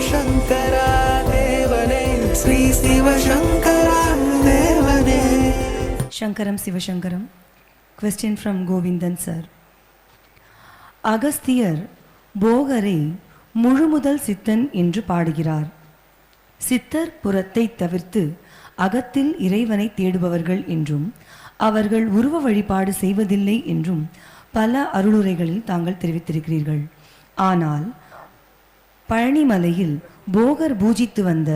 சிவசங்கரா தேவனே ஸ்ரீ சிவசங்கரா தேவனே. சங்கரம் சிவசங்கரம். Question from Govindan sir. Agasthiyar போகரை முழுமுதல் சித்தன் என்று பாடுகிறார். சித்தர் புறத்தை தவிர்த்து அகத்தில் இறைவனை தேடுபவர்கள் என்றும் அவர்கள் உருவ வழிபாடு செய்வதில்லை என்றும் பல அருளுரைகளில் தாங்கள் தெரிவித்திருக்கிறீர்கள். ஆனால் பழனிமலையில் போகர் பூஜித்து வந்த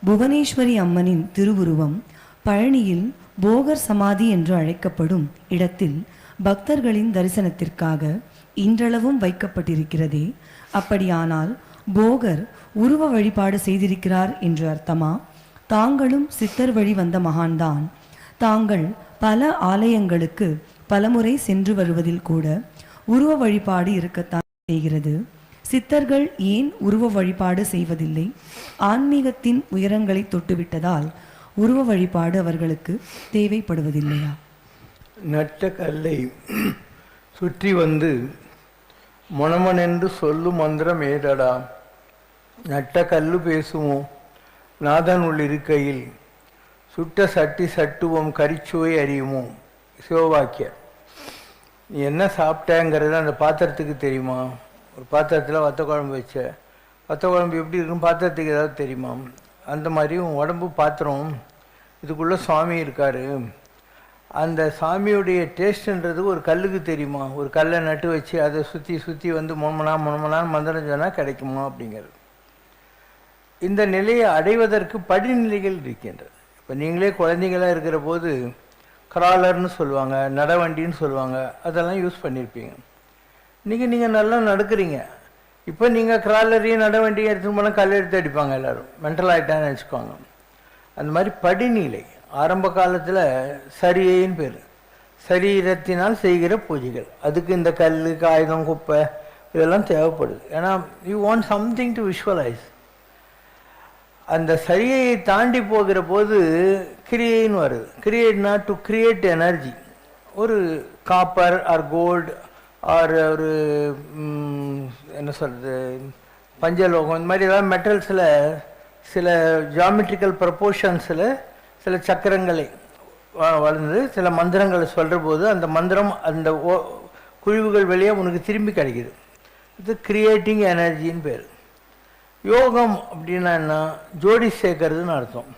புவனேஸ்வரி அம்மனின் திருவுருவம் பழனியில் போகர் சமாதி என்று அழைக்கப்படும் இடத்தில் பக்தர்களின் தரிசனத்திற்காக இன்றளவும் வைக்கப்பட்டிருக்கிறதே. அப்படியானால் போகர் உருவ வழிபாடு செய்திருக்கிறார் என்று அர்த்தமா? தாங்களும் சித்தர் வழி வந்த மகான்தான். தாங்கள் பல ஆலயங்களுக்கு பலமுறை சென்று வருவதில் கூட உருவ வழிபாடு இருக்கத்தான் செய்கிறது. சித்தர்கள் ஏன் உருவ வழிபாடு செய்வதில்லை? ஆன்மீகத்தின் உயரங்களை தொட்டுவிட்டதால் உருவ வழிபாடு அவர்களுக்கு தேவைப்படுவதில்லையா? நட்ட கல்லை சுற்றி வந்து மொனமனென்று சொல்லும் மந்திரம் ஏதடா, நட்ட கல்லு பேசுமோ நாதன் உள் இருக்கையில், சுட்ட சட்டி சட்டுவோம் கரிச்சுவை அறியுமோ. சிவவாக்கியர். நீ என்ன சாப்பிட்டேங்கிறது அந்த பாத்திரத்துக்கு தெரியுமா? ஒரு பாத்திரத்தில் வத்த குழம்பு வச்ச, வத்த குழம்பு எப்படி இருக்குன்னு பாத்திரத்துக்கு ஏதாவது தெரியுமா? அந்த மாதிரி உன் உடம்பு பாத்திரம், இதுக்குள்ளே சுவாமி இருக்கார். அந்த சாமியுடைய டேஸ்ட்ன்றது ஒரு கல்லுக்கு தெரியுமா? ஒரு கல்லை நட்டு வச்சு அதை சுற்றி சுற்றி வந்து முன்மனான்னு மந்திரம் சொன்னால் கிடைக்குமா அப்படிங்கிறது. இந்த நிலையை அடைவதற்கு படிநிலைகள் இருக்கின்றது. இப்போ நீங்களே குழந்தைங்களாக இருக்கிற போது கிராலர்னு சொல்லுவாங்க, நடவண்டின்னு சொல்லுவாங்க, அதெல்லாம் யூஸ் பண்ணியிருப்பீங்க. இன்றைக்கி நீங்கள் நல்லா நடக்கிறீங்க. இப்போ நீங்கள் கிராலரையும் நடவண்டியும் எடுத்துன்னு போனால் கல் எடுத்து அடிப்பாங்க எல்லோரும், மென்டல் ஆகிட்டான்னு வச்சுக்கோங்க. அந்த மாதிரி படிநிலை. ஆரம்ப காலத்தில் சரியைன்னு பேர், சரீரத்தினால் செய்கிற பூஜைகள். அதுக்கு இந்த கல், காகிதம், குப்பை இதெல்லாம் தேவைப்படுது. ஏன்னா you want something to visualise. அந்த சரியையை தாண்டி போகிற போது கிரியைன்னு வருது. கிரியேட்னா டு கிரியேட் எனர்ஜி. ஒரு காப்பர் ஆர் கோல்டு ஆர் ஒரு என்ன சொல்கிறது பஞ்சலோகம், இந்த மாதிரி ஏதாவது மெட்டல்ஸில் சில ஜாமெட்ரிக்கல் ப்ரப்போர்ஷன்ஸில் சில சக்கரங்களை வளர்ந்து சில மந்திரங்களை சொல்கிற போது அந்த மந்திரம் அந்த குழிவுகள் வெளியே உனக்கு திரும்பி கிடைக்கிது. இது கிரியேட்டிங் எனர்ஜின்னு பேர். யோகம் அப்படின்னா என்ன? ஜோடி சேர்க்கறதுன்னு அர்த்தம்.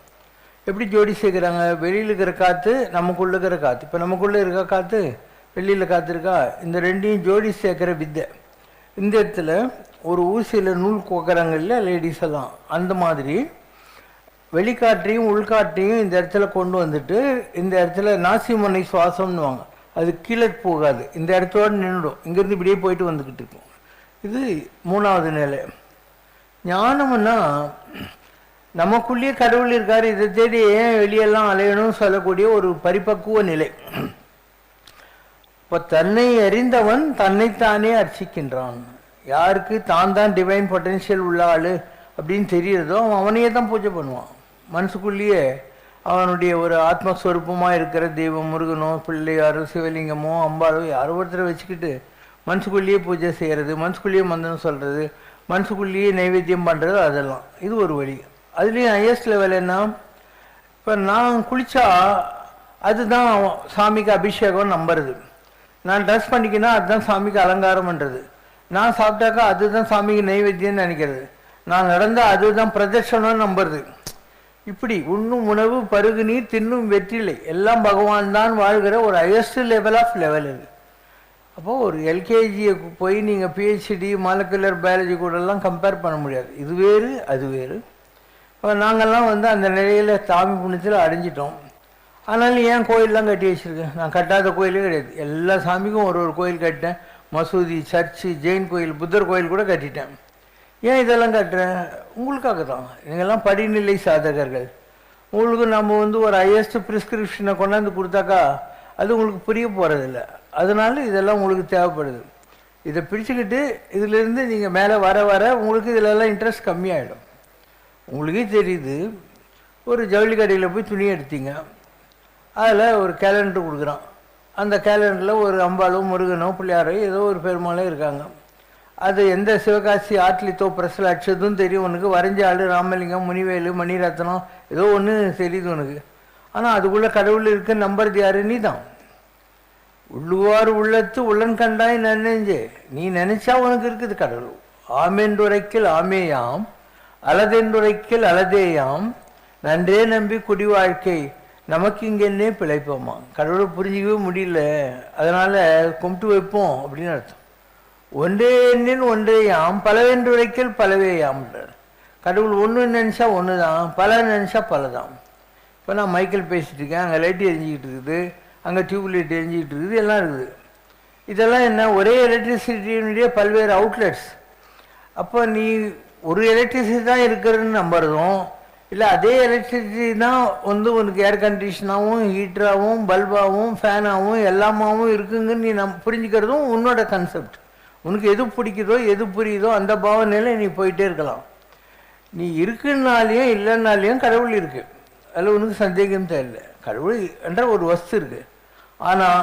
எப்படி ஜோடி சேர்க்குறாங்க? வெளியில் இருக்கிற காற்று, நமக்குள்ளே இருக்கிற காற்று. இப்போ நமக்குள்ளே இருக்க காற்று, வெளியில் காற்று இருக்கா, இந்த ரெண்டையும் ஜோடி சேர்க்குற வித்தை. இந்த இடத்துல ஒரு ஊசியில் நூல் கோக்குறாங்க இல்லை லேடிஸ் எல்லாம், அந்த மாதிரி வெளிக்காற்றையும் உள்காற்றையும் இந்த இடத்துல கொண்டு வந்துட்டு இந்த இடத்துல நாசிமுனை சுவாசம்னுவாங்க. அது கீழே போகாது, இந்த இடத்தோடு நின்றுடும், இங்கேருந்து இப்படியே போயிட்டு வந்துக்கிட்டு இருக்கும். இது மூணாவது நிலை. ஞானம்னா நமக்குள்ளேயே கடவுள் இருக்கார், இதை தேடி ஏன் வெளியெல்லாம் அலையணும்னு சொல்லக்கூடிய ஒரு பரிபக்குவ நிலை. இப்போ தன்னை அறிந்தவன் தன்னைத்தானே அர்ச்சிக்கின்றான். யாருக்கு தான் தான் டிவைன் பொட்டென்ஷியல் உள்ள ஆள் அப்படின்னு தெரியுறதோ அவன் அவனையே தான் பூஜை பண்ணுவான். மனசுக்குள்ளேயே அவனுடைய ஒரு ஆத்மஸ்வரூபமாக இருக்கிற தெய்வம், முருகனோ பிள்ளையாரோ சிவலிங்கமோ அம்பாலோ யாரோ ஒருத்தரை வச்சுக்கிட்டு மனசுக்குள்ளேயே பூஜை செய்கிறது, மனசுக்குள்ளேயே மந்திரம் சொல்கிறது, மனசுக்குள்ளேயே நைவேத்தியம் பண்ணுறது, அதெல்லாம் இது ஒரு வழி. அதுலேயும் ஹையஸ்ட் லெவல் என்ன? இப்போ நான் குளித்தா அதுதான் சாமிக்கு அபிஷேகம் நம்புறது. நான் ட்ரெஸ் பண்ணிக்கினா அதுதான் சாமிக்கு அலங்காரம் பண்ணுறது. நான் சாப்பிட்டாக்கா அதுதான் சாமிக்கு நைவேத்தியம்னு நினைக்கிறது. நான் நடந்தால் அதுதான் பிரதட்சணம்னு நம்புறது. இப்படி உண்ணும் உணவு, பருகு நீர், தின்னும் வெற்றிலை எல்லாம் பகவான் தான் வாழ்கிற ஒரு ஹையஸ்ட் லெவல் ஆஃப் லெவல் இது. அப்போது ஒரு எல்கேஜியை போய் நீங்கள் பிஹெச்டி மாலிகுலர் பயாலஜி கூடலாம் கம்பேர் பண்ண முடியாது. இது வேறு அது வேறு. இப்போ நாங்கள்லாம் வந்து அந்த நிலையில் சாமி புண்ணியத்தில் அடைஞ்சிட்டோம். ஆனாலும் ஏன் கோயிலெலாம் கட்டி வச்சுருக்கேன்? நான் கட்டாத கோயிலே கிடையாது. எல்லா சாமிக்கும் ஒரு ஒரு கோயில் கட்டிட்டேன். மசூதி, சர்ச்சு, ஜெயின் கோயில், புத்தர் கோயில் கூட கட்டிட்டேன். ஏன் இதெல்லாம் கட்டுறேன்? உங்களுக்காக தான். நீங்கள்லாம் படிநிலை சாதகர்கள். உங்களுக்கு நம்ம வந்து ஒரு ஹையஸ்ட் ப்ரிஸ்கிரிப்ஷனை கொண்டாந்து கொடுத்தாக்கா அது உங்களுக்கு புரிய போகிறதில்ல. அதனால இதெல்லாம் உங்களுக்கு தேவைப்படுது. இதை பிடிச்சிக்கிட்டு இதிலேருந்து நீங்கள் மேலே வர வர உங்களுக்கு இதிலெல்லாம் இன்ட்ரெஸ்ட் கம்மியாகிடும். உங்களுக்கே தெரியுது, ஒரு ஜவுளி கடையில் போய் துணி எடுத்தீங்க, அதில் ஒரு கேலண்டர் கொடுக்குறான். அந்த கேலண்டரில் ஒரு அம்பாலோ முருகனோ பிள்ளையாரோ ஏதோ ஒரு பெருமாளோ இருக்காங்க. அது எந்த சிவகாசி ஆட்லித்தோ ப்ரெஸ்ஸில் அடிச்சதும் தெரியும் உனக்கு. வரைஞ்ச ஆள் ராமலிங்கம், முனிவேலு, மணிரத்னம், ஏதோ ஒன்று தெரியுது உனக்கு. ஆனால் அதுக்குள்ளே கடவுள் இருக்க நம்புறது யாரு? நீ தான். உள்ளுவார் உள்ளத்து உள்ளன் கண்டாய் நினைஞ்சே, நீ நினைச்சா உனக்கு இருக்குது கடவுள். ஆமென்றுரைக்கில் ஆமேயாம், அலதென்றுரைக்கில் அலதேயாம், நன்றே நம்பி குடி வாழ்க்கை நமக்கு இங்கன்னே பிழைப்போமா. கடவுளை புரிஞ்சிக்கவே முடியல, அதனால் கும்பிட்டு வைப்போம் அப்படின்னு அர்த்தம். ஒன்றே எண்ணின் ஒன்றேயாம், பலவென்றுரைக்கில் பலவேயாம்ன்றார். கடவுள் ஒன்று நினச்சா ஒன்று தான், பல நினச்சா பல தான். இப்போ நான் மைக்கேல் பேசிகிட்டு இருக்கேன், அங்கே லைட் எரிஞ்சிக்கிட்டு இருக்குது, அங்கே டியூப் லைட் எரிஞ்சிக்கிட்டு இருக்குது, எல்லாம் இருக்குது. இதெல்லாம் என்ன? ஒரே எலக்ட்ரிசிட்டியினுடைய பல்வேறு அவுட்லெட்ஸ். அப்போ நீ ஒரு எலக்ட்ரிசிட்டி தான் இருக்கிறதுன்னு நம்புறதும் இல்லை, அதே எலக்ட்ரிசிட்டி தான் வந்து உனக்கு ஏர் கண்டிஷனாகவும் ஹீட்டராகவும் பல்பாகவும் ஃபேனாகவும் எல்லாமாவும் இருக்குங்கன்னு நீ புரிஞ்சுக்கிறதும் உன்னோட கன்செப்ட். உனக்கு எது பிடிக்குதோ எது புரியுதோ அந்த பாவனையில் நீ போயிட்டே இருக்கலாம். நீ இருக்குன்னாலையும் இல்லைன்னாலையும் கடவுள் இருக்கு, அதில் உனக்கு சந்தேகம் தேவையில்லை. கடவுள் என்ற ஒரு வஸ்து இருக்கு. ஆனால்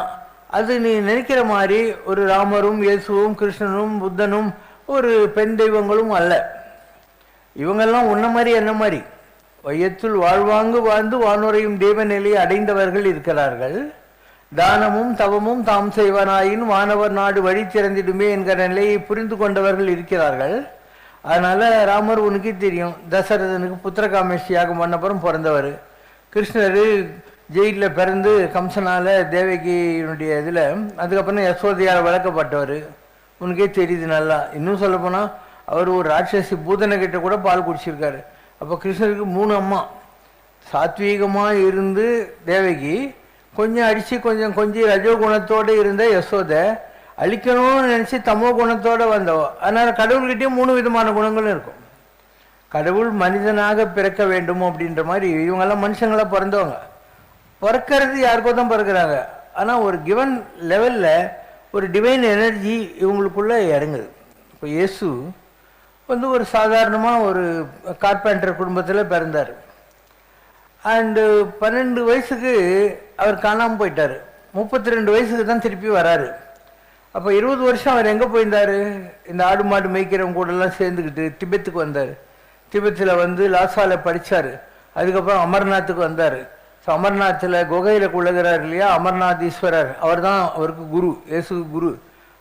அது நீ நினைக்கிற மாதிரி ஒரு ராமரும் இயேசுவும் கிருஷ்ணனும் புத்தனும் ஒரு பெண் தெய்வங்களும் அல்ல. இவங்கெல்லாம் உன்ன மாதிரி என்ன மாதிரி வையத்துள் வாழ்வாங்கு வாழ்ந்து வானுரையும் தேவ நிலையை அடைந்தவர்கள் இருக்கிறார்கள். தானமும் தவமும் தாம் செய்வனாயின் வானவர் நாடு வழி திறந்திடுமே என்கிற நிலையை புரிந்து கொண்டவர்கள் இருக்கிறார்கள். அதனால ராமர் உனக்கு தெரியும், தசரதனுக்கு புத்திரகாமேஷ்டியாக மன்னபுரம் பிறந்தவர். கிருஷ்ணர் ஜெயிலில் பிறந்து கம்சனால தேவகியினுடைய இதில் அதுக்கப்புறம் யசோதையால் வளர்க்கப்பட்டவர். உனக்கே தெரியுது நல்லா. இன்னும் சொல்லப்போனால் அவர் ஒரு ராட்சசி பூதனை கிட்ட கூட பால் குடிச்சிருக்காரு. அப்போ கிருஷ்ணருக்கு 3 அம்மா. சாத்வீகமாக இருந்து தேவகி, கொஞ்சம் அடித்து கொஞ்சம் ரஜோ குணத்தோடு இருந்த யசோதை, அழிக்கணும்னு நினச்சி தமோ குணத்தோடு வந்தவ. அதனால் கடவுள்கிட்டையும் 3 விதமான குணங்களும் இருக்கும். கடவுள் மனிதனாக பிறக்க வேண்டும் அப்படின்ற மாதிரி இவங்கெல்லாம் மனுஷங்களாக பிறந்தவங்க. பிறக்கிறது யாருக்கோ தான் பிறக்கிறாங்க. ஆனால் ஒரு கிவன் லெவலில் ஒரு டிவைன் எனர்ஜி இவங்களுக்குள்ளே இறங்குது. இப்போ இயேசு வந்து ஒரு சாதாரணமாக ஒரு கார்பெண்டர் குடும்பத்தில் பிறந்தார். அண்டு 12 வயசுக்கு அவர் காணாமல் போயிட்டார். 32 வயசுக்கு தான் திருப்பி வராரு. அப்போ 20 வருஷம் அவர் எங்கே போயிருந்தார்? இந்த ஆடு மாடு மேய்க்கிறவங்க கூடலாம் சேர்ந்துக்கிட்டு திபெத்துக்கு வந்தார். திபெத்தில் வந்து லாசால படித்தார். அதுக்கப்புறம் அமர்நாத்துக்கு வந்தார். ஸோ அமர்நாத்தில் குகையில் குழகிறார் இல்லையா, அமர்நாத் ஈஸ்வரர், அவர் தான் அவருக்கு குரு, இயேசு குரு.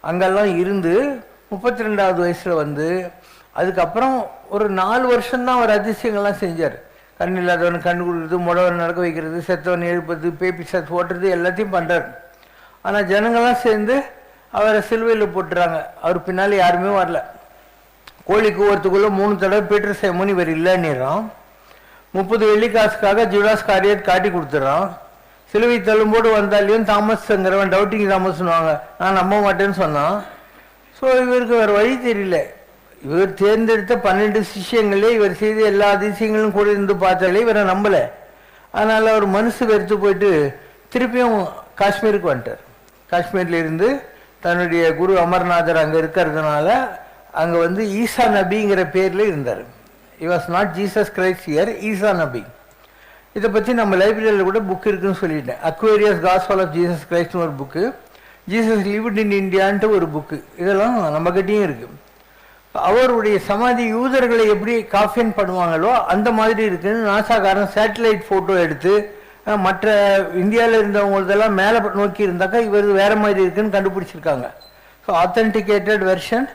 அங்கெல்லாம் இருந்து 32வது வயசில் வந்து அதுக்கப்புறம் ஒரு 4 வருஷம்தான் அவர் அதிசயங்கள்லாம் செஞ்சார். கண் இல்லாதவன் கண் கொடுக்குறது, முடவன் நடக்க வைக்கிறது, செத்தவன் எழுப்பது, பேப்பி சத் ஓட்டுறது, எல்லாத்தையும் பண்ணுறார். ஆனால் ஜனங்கள்லாம் சேர்ந்து அவரை சிலுவையில் போட்டுறாங்க. அவர் பின்னால் யாருமே வரல. கோழி கூவத்துக்குள்ளே 3 தடவை பீட்டர் சேமோன் இவர் இல்லைன்னுறான். 30 வெள்ளிக்காசுக்காக ஜூடாஸ் காரியட் காட்டி கொடுத்துட்றான். சிலுவை தள்ளும்போது வந்தாலையும் தாமஸ்ங்கிறவன் டவுட்டிங் தாமஸ்னுவாங்க, நான் நம்ப மாட்டேன்னு சொன்னான். ஸோ இவருக்கு வேறு வழி தெரியல. இவர் தேர்ந்தெடுத்த 12 சிஷ்யங்களே இவர் செய்த எல்லா அதிசயங்களும் கூட இருந்து பார்த்தாலே இவரை நம்பலை. அதனால் அவர் மனசு வெறுத்து போயிட்டு திருப்பியும் காஷ்மீருக்கு வந்துட்டார். காஷ்மீரில் இருந்து தன்னுடைய குரு அமர்நாதர் அங்கே இருக்கிறதுனால அங்கே வந்து ஈசா நபிங்கிற பேரில் இருந்தார். He was not Jesus Christ here, ஈசா நபி. இதை பற்றி நம்ம லைப்ரரியில் கூட புக் இருக்குன்னு சொல்லிட்டேன். அக்வேரியஸ் காஸ்பல் ஆஃப் ஜீசஸ் கிரைஸ்ட்னு ஒரு புக்கு, ஜீசஸ் லிவ்ட் இன் இந்தியான்ட்டு ஒரு புக்கு, இதெல்லாம் நம்மகிட்டையும் இருக்குது. அவருடைய சமாதி யூதர்களை எப்படி காஃபின் பண்ணுவாங்களோ அந்த மாதிரி இருக்குன்னு நாசாக்காரன் சேட்டலைட் ஃபோட்டோ எடுத்து மற்ற இந்தியாவில் இருந்தவங்களதெல்லாம் மேலே நோக்கி இருந்தாக்கா இவர் வேறு மாதிரி இருக்குன்னு கண்டுபிடிச்சிருக்காங்க. So authenticated version.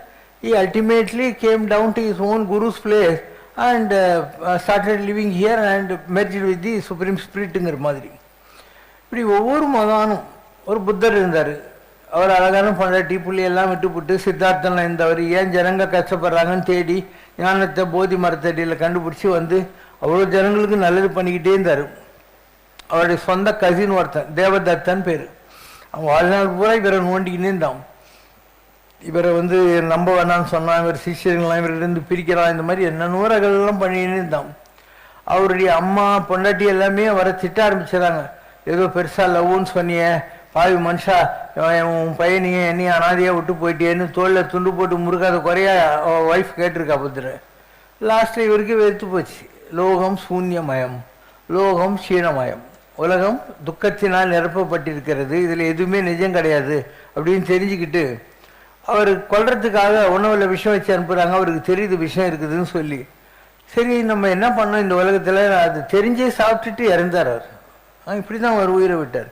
he ultimately came down to his own guru's place and started living here and merged with the supreme spiritங்கிற மாதிரி. இப்படி ஒவ்வொரு மகானும், ஒரு புத்தர் இருந்தார், அவர் அழகான பொண்டாட்டி புள்ளியெல்லாம் விட்டுப்புட்டு சித்தார்த்தனில் இருந்தவர் ஏன் ஜனங்க கஷ்டப்படுறாங்கன்னு தேடி ஞானத்தை போதி மரத்தடியில் கண்டுபிடிச்சி வந்து அவ்வளோ ஜனங்களுக்கு நல்லது பண்ணிக்கிட்டே இருந்தார். அவருடைய சொந்த கசின் ஒருத்தன் தேவதத்தன் பேர், அவன் வாழ்நாள் பூரா இவரை நோண்டிக்கினே இருந்தான். இவரை வந்து நம்ப வேணான்னு சொன்னான், இவர் சிஷியர்கள்லாம் இவரிலிருந்து பிரிக்கிறான், இந்த மாதிரி என்னென்ன ரகங்கள்லாம் பண்ணிக்கினே இருந்தான். அவருடைய அம்மா பொண்டாட்டி எல்லாமே அவரை திட்ட ஆரம்பிச்சிடறாங்க. ஏதோ பெருசாக லவ்வுன்னு சொன்னிய பாவி மனுஷா, உன் பையனையே என்னையும் அனாதையாக விட்டு போயிட்டேன்னு தோளில் துண்டு போட்டு முறுக்காத குறையா ஒய்ஃப் கேட்டிருக்கா புத்திர. லாஸ்ட்டில் இவருக்கு வெறுத்து போச்சு. லோகம் சூன்யமயம், லோகம் க்ஷீணமயம், உலகம் துக்கத்தினால் நிரப்பப்பட்டிருக்கிறது, இதில் எதுவுமே நிஜம் கிடையாது அப்படின்னு தெரிஞ்சுக்கிட்டு அவர் கொல்றதுக்காக உணவில் விஷம் வச்சு அனுப்புகிறாங்க. அவருக்கு தெரியுது விஷம் இருக்குதுன்னு சொல்லி. சரி நம்ம என்ன பண்ணோம் இந்த உலகத்தில், அது தெரிஞ்சே சாப்பிட்டுட்டு இறந்தார் அவர். இப்படி தான் அவர் உயிரை விட்டார்.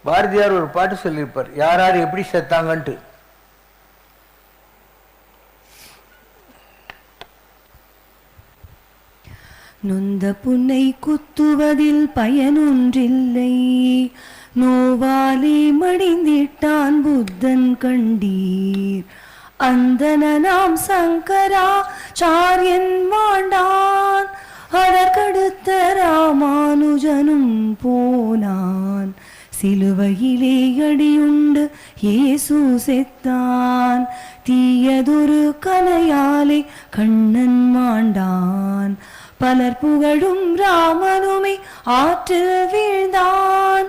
பாரதியார் ஒரு பாட்டு சொல்லியிருப்பார், யார் யார் எப்படி செத்தாங்கன்ட்டு. நொந்த புன்னை குத்துவதில் பயனொன்றில்லை, நோவாலே மடிந்திட்டான் புத்தன் கண்டீர். அந்தனாம் சங்கராச்சாரியன் மாண்டான், அதற்கடுத்த ராமானுஜனும் போனான். சிலுவையிலே அடியுண்டு இயேசு செத்தான், தீயதொரு கலையாலே கண்ணன் மாண்டான். பலர் புகழும் ராமனுமே ஆற்றில் வீழ்ந்தான்,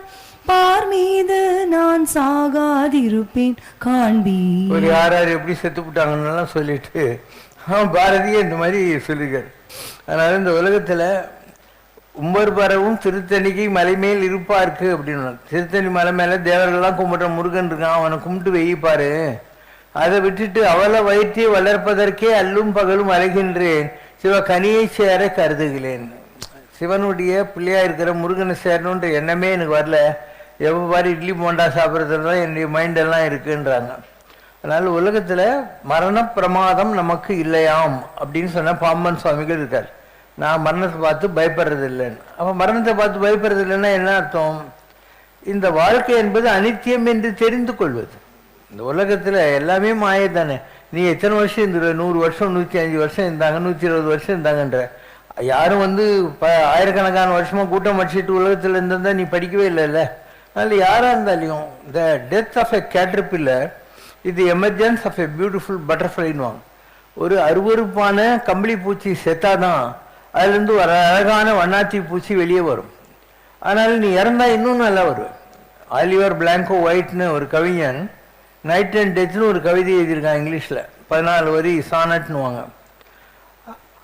பார் மீது நான் சாகாதிருப்பேன் காண்பீர். ஒரு யார் யார் எப்படி செத்து விட்டாங்கன்னு சொல்லிட்டு பாரதியே இந்த மாதிரி சொல்லியிருக்காரு. அதனால இந்த உலகத்துல உம்பர் பரவும் திருத்தணிக்கு மலை மேல் இருப்பாருக்கு அப்படின்னு. திருத்தணி மலை மேல தேவர்கள்லாம் கும்பிட்ற முருகன் இருக்கான், அவனை கும்பிட்டு வெயிப்பாரு. அதை விட்டுட்டு அவளை வயிற்றை வளர்ப்பதற்கே அல்லும் பகலும் அலைகின்றேன், சிவ கனியை சேர கருதுகிறேன். சிவனுடைய பிள்ளையா இருக்கிற முருகனை சேரணுன்ற எண்ணமே எனக்கு வரல, எப்போ பாரு இட்லி போண்டா சாப்பிட்றதுல தான் என்னுடைய மைண்டெல்லாம் இருக்குன்றாங்க. அதனால உலகத்துல மரண பிரமாதம் நமக்கு இல்லையாம் அப்படின்னு சொன்ன பாம்பன் சுவாமிகள் இருக்கார். நான் மரணத்தை பார்த்து பயப்படுறது இல்லைன்னு. அப்போ மரணத்தை பார்த்து பயப்படுறது இல்லைன்னா என்ன அர்த்தம்? இந்த வாழ்க்கை என்பது அனித்தியம் என்று தெரிந்து கொள்வது. இந்த உலகத்துல எல்லாமே மாயை தானே. நீ எத்தனை வருஷம் இருந்துருவ? 100 வருஷம் 105 வருஷம் இருந்தாங்க, 120 வருஷம் இருந்தாங்கன்ற. யாரும் ஆயிரக்கணக்கான வருஷமா கூட்டம் அடிச்சுட்டு உலகத்துல இருந்தா நீ படிக்கவே இல்லைல்ல. அதனால யாரா இருந்தாலையும் the death of a caterpillar இது எமர்ஜென்ஸ் ஆஃப் எ பியூட்டிஃபுல் பட்டர்ஃப்ளைன்னு. ஒரு அருவருப்பான கம்பளி பூச்சி செத்தாதான் அதுலேருந்து ஒரு அழகான வண்ணாத்தி பூச்சி வெளியே வரும். அதனால நீ இறந்தா இன்னும் நல்லா வரும். ஆலிவர் பிளாங்கோ ஒயிட்னு ஒரு கவிஞன் நைட் அண்ட் டெத்னு ஒரு கவிதை எழுதியிருக்கான் இங்கிலீஷில். 14 வரி சானட்னுவாங்க.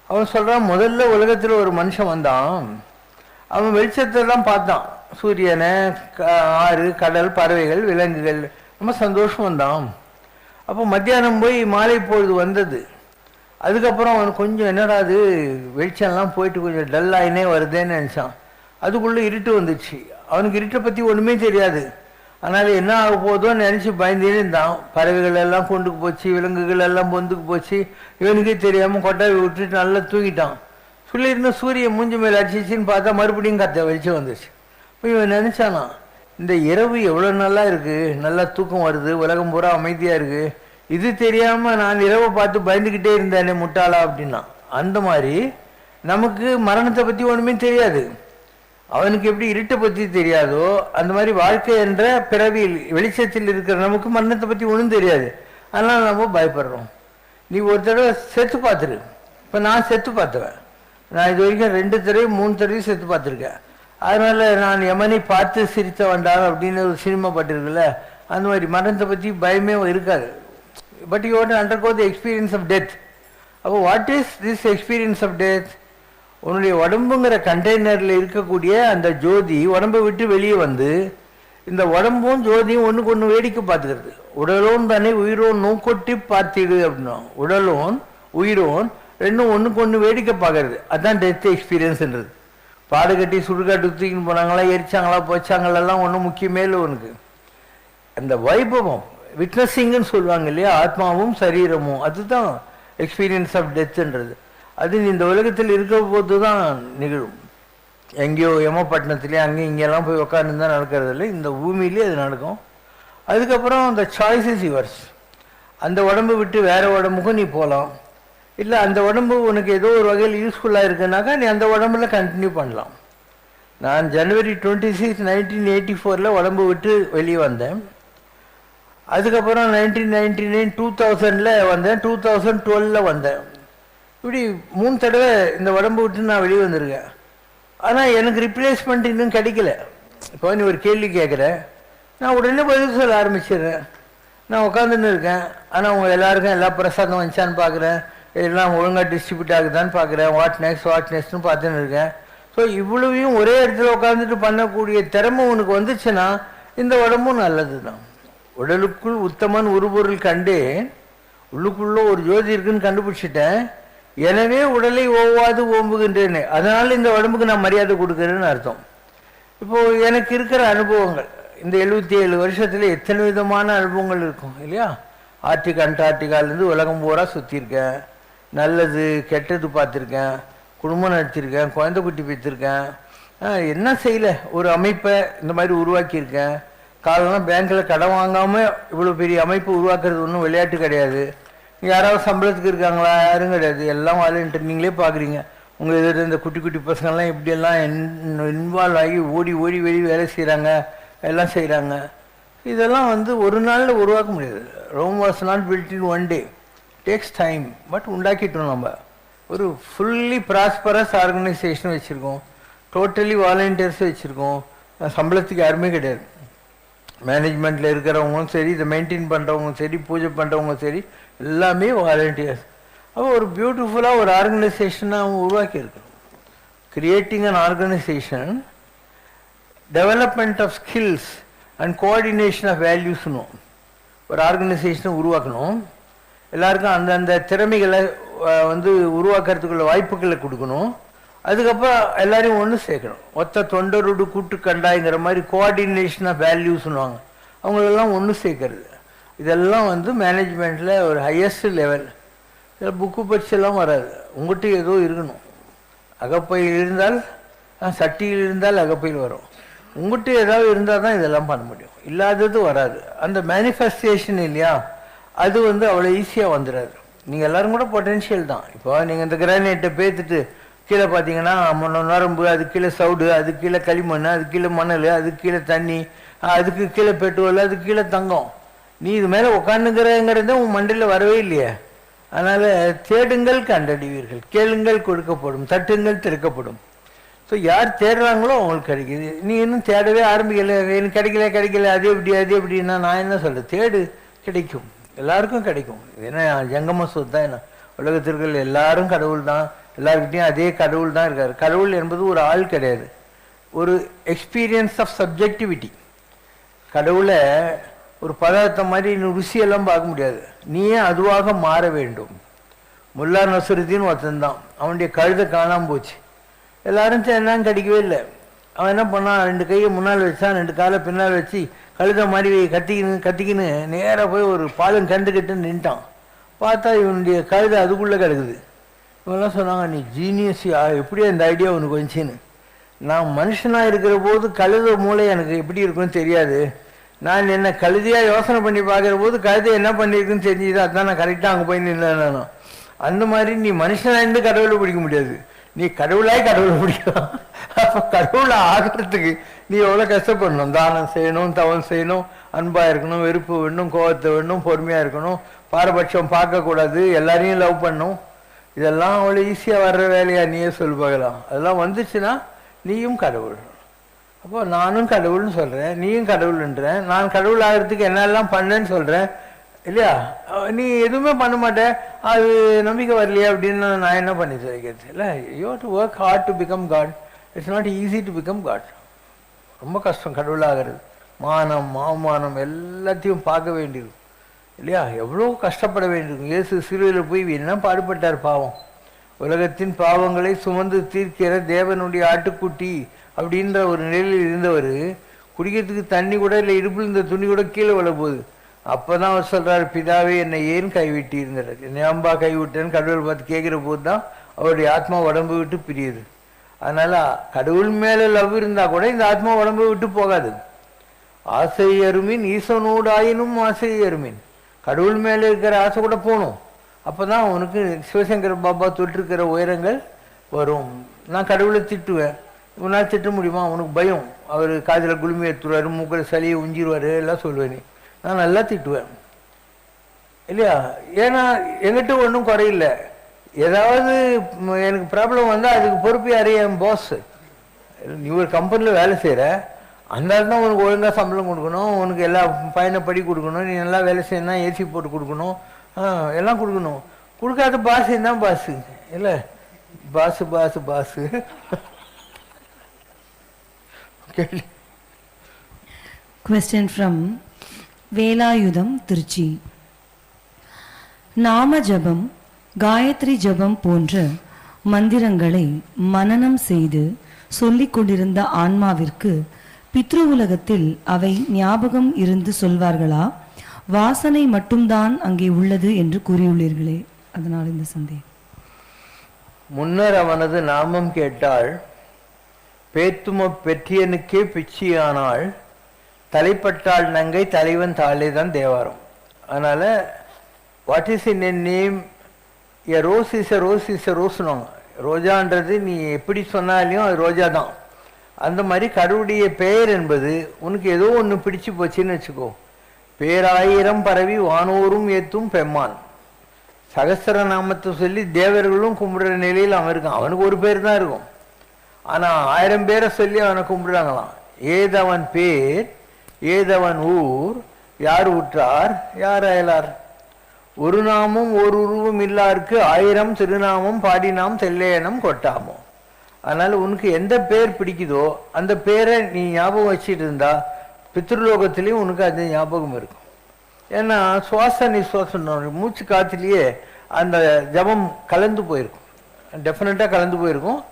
அவன் சொல்கிறான், முதல்ல உலகத்தில் ஒரு மனுஷன் வந்தான், அவன் வெளிச்சத்தெல்லாம் பார்த்தான், சூரியனை, ஆறு, கடல், பறவைகள், விலங்குகள், ரொம்ப சந்தோஷம் வந்தான். அப்போ மத்தியானம் போய் மாலை பொழுது வந்தது. அதுக்கப்புறம் அவன் கொஞ்சம் என்னடா அது வெளிச்சம்லாம் போயிட்டு கொஞ்சம் டல்லாயினே வருதேன்னு நினச்சான். அதுக்குள்ளே இருட்டு வந்துச்சு. அவனுக்கு இருட்டை பற்றி ஒன்றுமே தெரியாது. அதனால் என்ன ஆக போதோன்னு நினச்சி பயந்தே இருந்தான். பறவைகள் எல்லாம் கொண்டுக்கு போச்சு, விலங்குகள் எல்லாம் பொந்துக்கு போச்சு. இவனுக்கே தெரியாமல் கொட்டாவி விட்டுட்டு நல்லா தூங்கிட்டான். சொல்லியிருந்த சூரியன் மூஞ்சி மேலே அடிச்சிச்சின்னு பார்த்தா மறுபடியும் வெளிச்சம் வந்துச்சு. இப்போ இவன் நினச்சானா, இந்த இரவு எவ்வளோ நல்லா இருக்குது, நல்லா தூக்கம் வருது, உலகம் பூரா அமைதியாக இருக்குது, இது தெரியாமல் நான் இரவை பார்த்து பயந்துக்கிட்டே இருந்தேனே முட்டாளா அப்படின்னா. அந்த மாதிரி நமக்கு மரணத்தை பற்றி ஒன்றுமே தெரியாது. அவனுக்கு எப்படி இருட்டை பற்றி தெரியாதோ அந்த மாதிரி வாழ்க்கை என்ற பிறவியில் வெளிச்சத்தில் இருக்கிற நமக்கு மரணத்தை பற்றி ஒன்றும் தெரியாது. அதனால் நம்ம பயப்படுறோம். நீ ஒரு தடவை செத்து பார்த்துரு. இப்போ நான் செத்து பார்த்துவேன். நான் இது வரைக்கும் 2 தடவை 3 தடவை செத்து பார்த்துருக்கேன். அதனால் நான் யமனை பார்த்து சிரித்த வேண்டாம் அப்படின்னு ஒரு சினிமா பாட்டுருக்குல்ல, அந்த மாதிரி மரணத்தை பற்றி பயமே இருக்காது. But you want to undergo the experience of death. அப்போ what is this experience of death? உன்னுடைய உடம்புங்கிற கண்டெய்னரில் இருக்கக்கூடிய அந்த ஜோதி உடம்பை விட்டு வெளியே வந்து இந்த உடம்பும் ஜோதியும் ஒன்றுக்கு ஒன்று வேடிக்கை பார்த்துக்கிறது. உடலோன் தானே உயிரோன் நோக்கொட்டி பார்த்திடு அப்படின்னா, உடலோன் உயிரோன் ரெண்டும் ஒன்றுக்கு ஒன்று வேடிக்கை பார்க்கறது. அதுதான் டெத் எக்ஸ்பீரியன்ஸ்ன்றது. பாடு கட்டி சுடுகாட்டு தூக்கின்னு போனாங்களா, எரிச்சாங்களா, போச்சாங்களெல்லாம் ஒன்றும் முக்கியமே இல்லை உனக்கு. அந்த வைபவம் விட்னஸிங்னு சொல்லுவாங்க இல்லையா, ஆத்மாவும் சரீரமும், அதுதான் எக்ஸ்பீரியன்ஸ் ஆஃப் டெத்துன்றது. அது இந்த உலகத்தில் இருக்கிற போது தான் நிகழும். எங்கேயோ யமப்பட்டினத்துலேயே அங்கேயும் இங்கெல்லாம் போய் உட்காந்து தான் நடக்கிறது இல்லை, இந்த பூமியிலே அது நடக்கும். அதுக்கப்புறம் அந்த சாய்ஸ் இஸ் யுவர்ஸ். அந்த உடம்பு விட்டு வேறு உடம்புக்கும் நீ போகலாம், இல்லை அந்த உடம்பு உனக்கு ஏதோ ஒரு வகையில் யூஸ்ஃபுல்லாக இருக்குன்னாக்கா நீ அந்த உடம்புல கண்டினியூ பண்ணலாம். நான் ஜனவரி 26, 1984 உடம்பு விட்டு வெளியே வந்தேன். அதுக்கப்புறம் 1999, 2000 வந்தேன், 2012 வந்தேன். இப்படி 3 தடவை இந்த உடம்பு விட்டு நான் வெளியே வந்திருக்கேன். ஆனால் எனக்கு ரிப்ளேஸ்மெண்ட் இன்னும் கிடைக்கல. இப்போ நீ ஒரு கேள்வி கேட்குற, நான் உடனே பதில் சொல்ல ஆரம்பிச்சிடுறேன். நான் உட்காந்துன்னு இருக்கேன், ஆனால் அவங்க எல்லாருக்கும் எல்லா பிரசாதம் வந்துச்சான்னு பார்க்குறேன், எல்லாம் ஒழுங்காக டிஸ்ட்ரிபியூட் ஆகுதான்னு பார்க்குறேன், வாட் நெக்ஸ்ட்னு பார்த்துன்னு இருக்கேன். ஸோ இவ்வளவையும் ஒரே இடத்துல உட்காந்துட்டு பண்ணக்கூடிய திறமை உனக்கு வந்துச்சுன்னா இந்த உடம்பும் நல்லது தான். உடலுக்குள் உத்தமன் உருபொருள் கண்டே உள்ளுக்குள்ளே ஒரு ஜோதி இருக்குன்னு கண்டுபிடிச்சிட்டேன், எனவே உடலை ஓவாது ஓம்புகின்றேன்னு, அதனால் இந்த உடம்புக்கு நான் மரியாதை கொடுக்குறேன்னு அர்த்தம். இப்போது எனக்கு இருக்கிற அனுபவங்கள் இந்த 77 வருஷத்தில் எத்தனை விதமான அனுபவங்கள் இருக்கும் இல்லையா? ஆர்டிக் அண்டார்டிகாலேருந்து உலகம் பூரா சுற்றிருக்கேன், நல்லது கெட்டது பார்த்துருக்கேன், குடும்பம் நடத்தியிருக்கேன், குழந்தை குட்டி பெற்றிருக்கேன், என்ன செய்யலை ஒரு அமைப்பை இந்த மாதிரி உருவாக்கியிருக்கேன். காலம்லாம் பேங்க்கில் கடன் வாங்காமல் இவ்வளோ பெரிய அமைப்பு உருவாக்குறது ஒன்றும் விளையாட்டு கிடையாது. யாராவது சம்பளத்துக்கு இருக்காங்களா? யாரும் கிடையாது, எல்லாம் வாலண்டியர். நீங்களே பார்க்குறீங்க உங்கள் எதிர்த்து இந்த குட்டி குட்டி பசங்கள்லாம் எப்படியெல்லாம் இன்வால்வ் ஆகி ஓடி ஓடி வெளி வேலை செய்கிறாங்க, எல்லாம் செய்கிறாங்க. இதெல்லாம் வந்து ஒரு நாளில் உருவாக்க முடியாது. Rome was not built in one day, takes time. But உண்டாக்கிட்டோம். நம்ம ஒரு ஃபுல்லி ப்ராஸ்பரஸ் ஆர்கனைசேஷன் வச்சுருக்கோம், டோட்டலி வாலண்டியர்ஸ் வச்சுருக்கோம். சம்பளத்துக்கு யாருமே கிடையாது. மேனேஜ்மெண்ட்டில் இருக்கிறவங்களும் சரி, இதை மெயின்டைன் பண்ணுறவங்களும் சரி, பூஜை பண்ணுறவங்களும் சரி, எல்லாமே வாலண்டியர்ஸ். அப்போ ஒரு பியூட்டிஃபுல்லாக ஒரு ஆர்கனைசேஷனாக உருவாக்கியிருக்கணும். Creating an organisation, development of skills and coordination of வேல்யூஸ்னும் ஒரு ஆர்கனைசேஷனை உருவாக்கணும். எல்லாருக்கும் அந்தந்த திறமைகளை வந்து உருவாக்குறதுக்குள்ள வாய்ப்புகளை கொடுக்கணும். அதுக்கப்புறம் எல்லாரையும் ஒன்று சேர்க்கணும். ஒத்த தொண்டரோடு கூட்டு கண்டாய்ங்கிற மாதிரி கோஆர்டினேஷன் ஆஃப் வேல்யூஸ்னுவாங்க, அவங்களெல்லாம் ஒன்று சேர்க்கறது. இதெல்லாம் வந்து மேனேஜ்மெண்ட்டில் ஒரு ஹையஸ்ட் லெவல். இதில் புக்கு பரிசெல்லாம் வராது. உங்கள்கிட்ட ஏதோ இருக்கணும். அகப்பையில் இருந்தால் சட்டியில் இருந்தால் அகப்பையில் வரும். உங்கள்கிட்ட ஏதாவது இருந்தால் தான் இதெல்லாம் பண்ண முடியும், இல்லாதது வராது. அந்த மேனிஃபெஸ்டேஷன் இல்லையா, அது வந்து அவ்வளோ ஈஸியாக வந்துடாது. நீங்கள் எல்லோரும் கூட பொட்டென்ஷியல் தான். இப்போ நீங்கள் இந்த கிரானைட்டை பேத்துட்டு கீழே பார்த்தீங்கன்னா நரம்பு, அது கீழே சவுடு, அது கீழே களிமண், அது கீழே மணல், அது கீழே தண்ணி, அதுக்கு கீழே பெட்ரோல், அது கீழே தங்கம். நீ இது மேலே உட்காந்துங்கிறங்கிறத உன் மண்டையில் வரவே இல்லையே. அதனால் தேடுங்கள் கண்டறிவீர்கள், கேளுங்கள் கொடுக்கப்படும், தட்டுங்கள் திறக்கப்படும். ஸோ யார் தேடுறாங்களோ அவங்களுக்கு கிடைக்குது. நீ இன்னும் தேடவே ஆரம்பிக்கலை, எனக்கு கிடைக்கல கிடைக்கல, அது எப்படின்னா நான் என்ன சொல்கிறேன், தேடு, கிடைக்கும், எல்லாருக்கும் கிடைக்கும். ஏன்னா ஜங்கம சொத்து தான். என்ன உலகத்திற்குள் எல்லாரும் கடவுள் தான், எல்லாருக்கிட்டையும் அதே கடவுள் தான் இருக்கார். கடவுள் என்பது ஒரு ஆள் கிடையாது, ஒரு எக்ஸ்பீரியன்ஸ் ஆஃப் சப்ஜெக்டிவிட்டி. கடவுளை ஒரு பதார்த்தம் மாதிரி இன்னும் ருசியெல்லாம் பார்க்க முடியாது, நீயே அதுவாக மாற வேண்டும். முல்லா நசுருத்தின்னு ஒருத்தன் தான், அவனுடைய கழுதை காணாமல் போச்சு. எல்லாரும் என்னன்னு கிடைக்கவே இல்லை. அவன் என்ன பண்ணான், 2 கையை முன்னால் வச்சான், 2 காலை பின்னால் வச்சு கழுதை மாதிரி கத்திக்கின்னு நேராக போய் ஒரு பாலும் கண்டுக்கிட்டு நின்ட்டான். பார்த்தா இவனுடைய கழுதை அதுக்குள்ளே கிடக்குது. இவெல்லாம் சொன்னாங்க, நீ ஜீனியஸியா, எப்படியா இந்த ஐடியா உனக்கு வந்துச்சின்னு. நான் மனுஷனாக இருக்கிற போது கழுதை மூளை எனக்கு எப்படி இருக்குன்னு தெரியாது. நான் என்ன கழுதையாக யோசனை பண்ணி பார்க்குற போது கழுதை என்ன பண்ணியிருக்குன்னு தெரிஞ்சுது, அதுதான் நான் கரெக்டாக அங்கே போய் நின்னேன். அந்த மாதிரி நீ மனுஷனாயிருந்து கடவுளை பிடிக்க முடியாது, நீ கடவுளாய் கடவுளை பிடிக்கலாம். அப்போ கடவுளை ஆகிறதுக்கு நீ எவ்வளோ கஷ்டப்படணும். தானம் செய்யணும், தவம் செய்யணும், அன்பாக இருக்கணும், வெறுப்பு வேணும், கோபத்தை வேணும், பொறுமையாக இருக்கணும், பாரபட்சம் பார்க்கக்கூடாது, எல்லாரையும் லவ் பண்ணணும். இதெல்லாம் அவ்வளோ ஈஸியாக வர்ற வேலையா, நீயே சொல்லி பார்க்கலாம். அதெல்லாம் வந்துச்சுன்னா நீயும் கடவுள். அப்போ நானும் கடவுள்னு சொல்கிறேன், நீயும் கடவுள்ன்றேன். நான் கடவுள் ஆகிறதுக்கு என்னெல்லாம் பண்ணேன்னு சொல்கிறேன் இல்லையா? நீ எதுவுமே பண்ண மாட்டேன், அது நம்பிக்கை வரலையா அப்படின்னு நான் என்ன பண்ணி வைக்கிறது இல்லை? You have to work hard to become God. It's not easy to become God. ரொம்ப கஷ்டம் கடவுளாகிறது. மானம் அவமானம் எல்லாத்தையும் பார்க்க வேண்டியிருக்கும் இல்லையா? எவ்வளோ கஷ்டப்பட வேண்டியிருக்கும். இயேசு சிலுவையில் போய் என்ன பாடுபட்டார் பாவம். உலகத்தின் பாவங்களை சுமந்து தீர்க்கிற தேவனுடைய ஆட்டுக்குட்டி அப்படின்ற ஒரு நிலையில் இருந்தவர், குடிக்கிறதுக்கு தண்ணி கூட இல்லை, இடுப்பில் இந்த துணி கூட கீழே விழ போகுது. அப்போ தான் அவர் சொல்கிறார், பிதாவே என்னை ஏன் கைவிட்டீருங்கிறார். என்னை அம்பா கைவிட்டேன்னு கடவுள் பார்த்து கேட்குற போது தான் அவருடைய ஆத்மா உடம்பு விட்டு பிரியுது. அதனால் கடவுள் மேலே லவ் இருந்தால் கூட இந்த ஆத்மா உடம்பை விட்டு போகாது. ஆசை அருமின் ஈசனோடு ஆயினும் ஆசை அருமின். கடவுள் மேலே இருக்கிற ஆசை கூட போகணும். அப்போ தான் அவனுக்கு சிவசங்கர பாபா தொட்டிருக்கிற உயரங்கள் வரும். நான் கடவுளை திட்டுவேன், உன்னால் திட்ட முடியுமா? அவனுக்கு பயம். அவர் காதில் குளுமி எடுத்துருவார், மூக்கில் சளியை உஞ்சிடுவார், எல்லாம் சொல்லுவேன். நான் நல்லா திட்டுவேன் இல்லையா? ஏன்னா என்கிட்ட ஒன்றும் குறையில்லை. ஏதாவது எனக்கு ப்ராப்ளம் வந்தால் அதுக்கு பொறுப்பு யார்? என் பாஸ். நீ ஒரு கம்பெனியில் வேலை செய்கிற, அந்த தான் உனக்கு ஒழுங்காக சம்பளம் கொடுக்கணும், உனக்கு எல்லா பயணப்படி கொடுக்கணும், நீ நல்லா வேலை செய்யணும், ஏசி போட்டு கொடுக்கணும், எல்லாம் கொடுக்கணும். கொடுக்காத பாசு தான் பாசு இல்லை? பாசு பாசு பாசு. Question from Velayutham, Trichy. நாம ஜபம், காயத்ரி ஜபம் போன்ற மந்திரங்களை மனனம் செய்து சொல்லிக் கொண்டிருந்த ஆன்மாவிற்கு பித்ரு உலகத்தில் அவை ஞாபகம் இருந்து சொல்வார்களா? வாசனை மட்டும்தான் அங்கே உள்ளது என்று கூறியுள்ளீர்களே, அதனால் இந்த சந்தேகம். முன்னர் அவனது நாமம் கேட்டாள், பேத்தும பெற்றியனுக்கே பிச்சியானாள், தலைப்பட்டாள் நங்கை தலைவன் தாளே தான் தேவாரம். அதனால் what is in an name, a rose is a rose is a ரோஸ்னுவாங்க. ரோஜான்றது நீ எப்படி சொன்னாலையும் அது ரோஜா தான். அந்த மாதிரி கடவுளுடைய பெயர் என்பது உனக்கு ஏதோ ஒன்று பிடிச்சு போச்சுன்னு வச்சுக்கோ. பேராயிரம் பரவி வானோரும் ஏத்தும் பெம்மான், சகஸ்திர நாமத்தை சொல்லி தேவர்களும் கும்பிடுற நிலையில் அவன் இருக்கான். அவனுக்கு ஒரு பேர் தான் இருக்கும், ஆனால் 1000 பேரை சொல்லி அவனை கும்பிடுறாங்களாம். ஏதவன் பேர் ஏதவன் ஊர், யார் உற்றார் யார் அயலார், ஒரு நாமும் ஒரு உருவம் இல்லாருக்கு 1000 திருநாமம் பாடினாம் தெல்லையனம் கொட்டாமோ. அதனால் உனக்கு எந்த பேர் பிடிக்குதோ அந்த பேரை நீ ஞாபகம் வச்சுட்டு இருந்தா பித்ருலோகத்திலையும் உனக்கு அது ஞாபகம் இருக்கும். ஏன்னா சுவாச நிசுவாசம் மூச்சு காத்துலேயே அந்த ஜபம் கலந்து போயிருக்கும், டெஃபினட்டாக கலந்து போயிருக்கும்.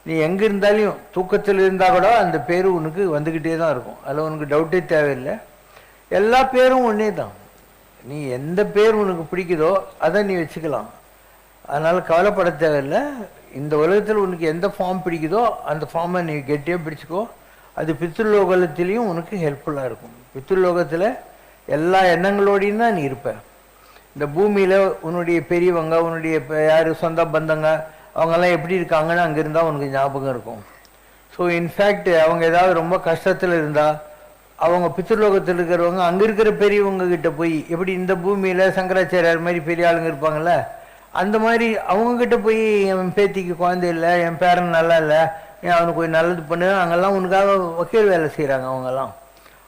நீ எங்கே இருந்தாலையும் தூக்கத்தில் இருந்தால் கூட அந்த பேர் உனக்கு வந்துக்கிட்டே தான் இருக்கும். அதில் உனக்கு டவுட்டே தேவையில்லை. எல்லா பேரும் ஒன்றே தான். நீ எந்த பேர் உனக்கு பிடிக்குதோ அதை நீ வச்சுக்கலாம். அதனால் கவலைப்பட தேவையில்லை. இந்த உலகத்தில் உனக்கு எந்த ஃபார்ம் பிடிக்குதோ அந்த ஃபார்மை நீ கெட்டியாக பிடிச்சிக்கோ. அது பித்ருலோகத்திலையும் உனக்கு ஹெல்ப்ஃபுல்லாக இருக்கும். பித்ருலோகத்தில் எல்லா எண்ணங்களோடையும் தான் நீ இருப்ப. இந்த பூமியில் உன்னுடைய பெரியவங்க, உன்னுடைய யார் சொந்த பந்தங்க, அவங்கெல்லாம் எப்படி இருக்காங்கன்னு அங்கே இருந்தால் உனக்கு ஞாபகம் இருக்கும். ஸோ இன்ஃபேக்ட் அவங்க ஏதாவது ரொம்ப கஷ்டத்தில் இருந்தால் அவங்க பித்ருலோகத்தில் இருக்கிறவங்க அங்கே இருக்கிற பெரியவங்க கிட்ட போய், எப்படி இந்த பூமியில் சங்கராச்சாரியார் மாதிரி பெரிய ஆளுங்க இருப்பாங்கள்ல, அந்த மாதிரி அவங்கக்கிட்ட போய் என் பேத்திக்கு குழந்தை இல்லை, என் பேரன் நல்லா இல்லை, அவனுக்கு போய் நல்லது பண்ணு, அங்கெல்லாம் உனக்காக வக்கீல் வேலை செய்கிறாங்க அவங்கெல்லாம்.